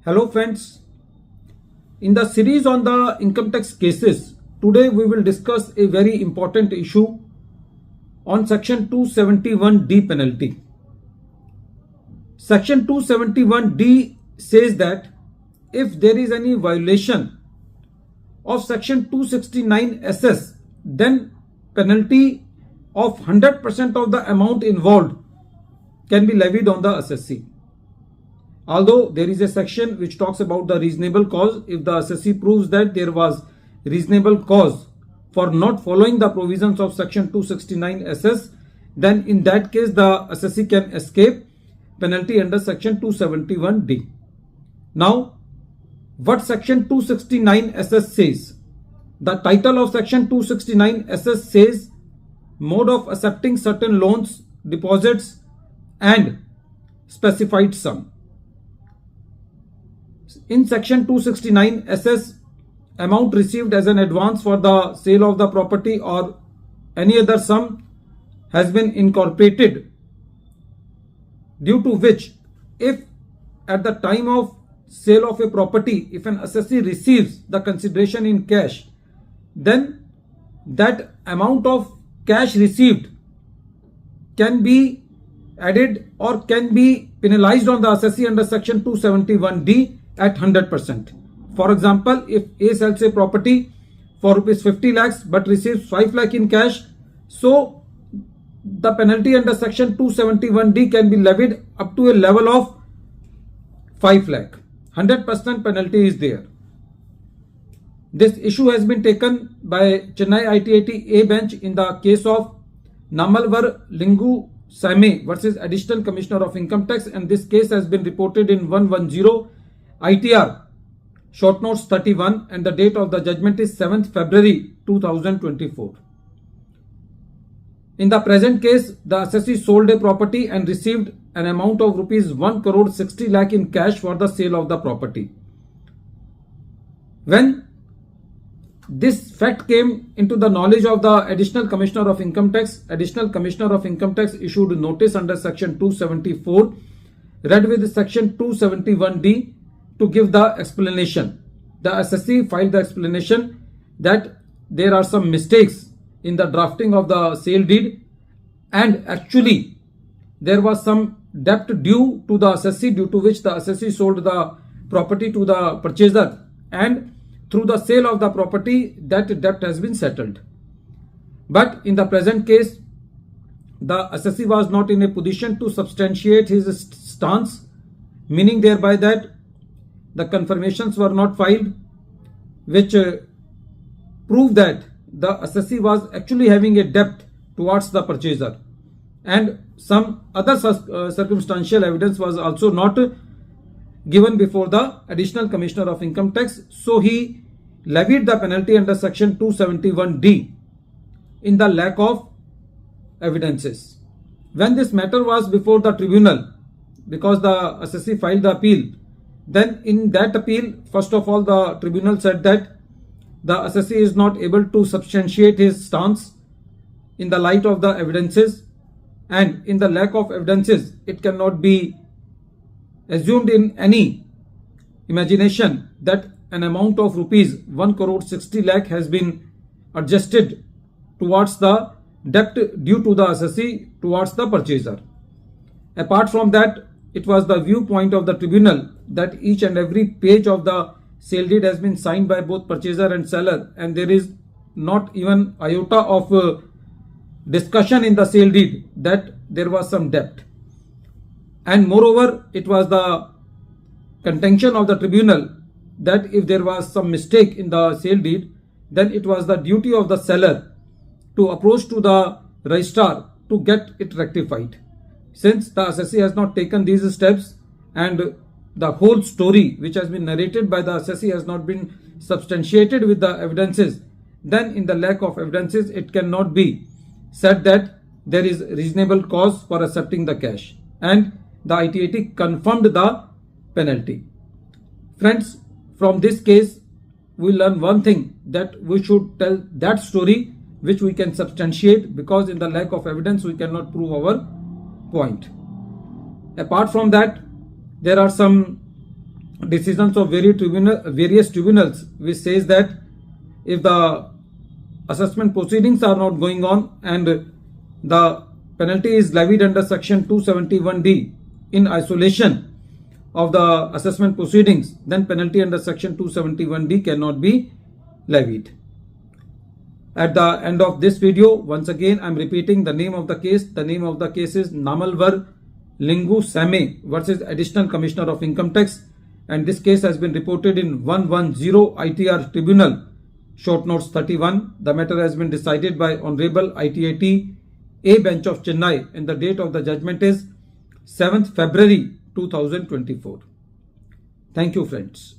Hello friends, in the series on the income tax cases, today we will discuss a very important issue on section 271D penalty. Section 271D says that if there is any violation of section 269 SS, then penalty of 100% of the amount involved can be levied on the assessee. Although there is a section which talks about the reasonable cause, if the assessee proves that there was reasonable cause for not following the provisions of section 269 SS, then in that case the assessee can escape penalty under section 271D. Now, what section 269 SS says? The title of section 269 SS says mode of accepting certain loans, deposits and specified sum. In section 269 SS, amount received as an advance for the sale of the property or any other sum has been incorporated, due to which if at the time of sale of a property, if an assessee receives the consideration in cash, then that amount of cash received can be added or can be penalized on the assessee under section 271D at 100%. For example, if A sells a property for rupees 50 lakhs but receives 5 lakh in cash, so the penalty under section 271D can be levied up to a level of 5 lakh. 100% penalty is there. This issue has been taken by Chennai ITIT A bench in the case of Nammalvar Lingusamy versus Additional Commissioner of Income Tax, and this case has been reported in 110 ITR short notes 31, and the date of the judgment is 7th February 2024. In the present case, the assessee sold a property and received an amount of rupees 1 crore 60 lakh in cash for the sale of the property. When this fact came into the knowledge of the Additional Commissioner of Income Tax, Additional Commissioner of Income Tax issued notice under section 274, read with section 271D to give the explanation. The assessee filed the explanation that there are some mistakes in the drafting of the sale deed, and actually there was some debt due to the assessee, due to which the assessee sold the property to the purchaser, and through the sale of the property that debt has been settled. But in the present case, the assessee was not in a position to substantiate his stance, meaning thereby that the confirmations were not filed which prove that the assessee was actually having a debt towards the purchaser, and some other circumstantial evidence was also not given before the Additional Commissioner of Income Tax. So he levied the penalty under section 271D in the lack of evidences. When this matter was before the tribunal, because the assessee filed the appeal, then in that appeal, first of all, the tribunal said that the assessee is not able to substantiate his stance in the light of the evidences, and in the lack of evidences, it cannot be assumed in any imagination that an amount of rupees 1 crore 60 lakh has been adjusted towards the debt due to the assessee towards the purchaser. Apart from that, it was the viewpoint of the tribunal that each and every page of the sale deed has been signed by both purchaser and seller, and there is not even iota of discussion in the sale deed that there was some debt. And moreover, it was the contention of the tribunal that if there was some mistake in the sale deed, then it was the duty of the seller to approach to the registrar to get it rectified. Since the assessee has not taken these steps, and the whole story which has been narrated by the assessee has not been substantiated with the evidences, then in the lack of evidences, it cannot be said that there is reasonable cause for accepting the cash, and the ITIT confirmed the penalty. Friends, from this case, we learn one thing, that we should tell that story which we can substantiate, because in the lack of evidence, we cannot prove our point. Apart from that, there are some decisions of various tribunals, which says that if the assessment proceedings are not going on and the penalty is levied under section 271D in isolation of the assessment proceedings, then penalty under section 271D cannot be levied. At the end of this video, once again I am repeating the name of the case. The name of the case is Nammalvar Lingusamy versus Additional Commissioner of Income Tax, and this case has been reported in 110 ITR Tribunal, short notes 31. The matter has been decided by Honorable ITAT A Bench of Chennai, and the date of the judgment is 7th February 2024. Thank you, friends.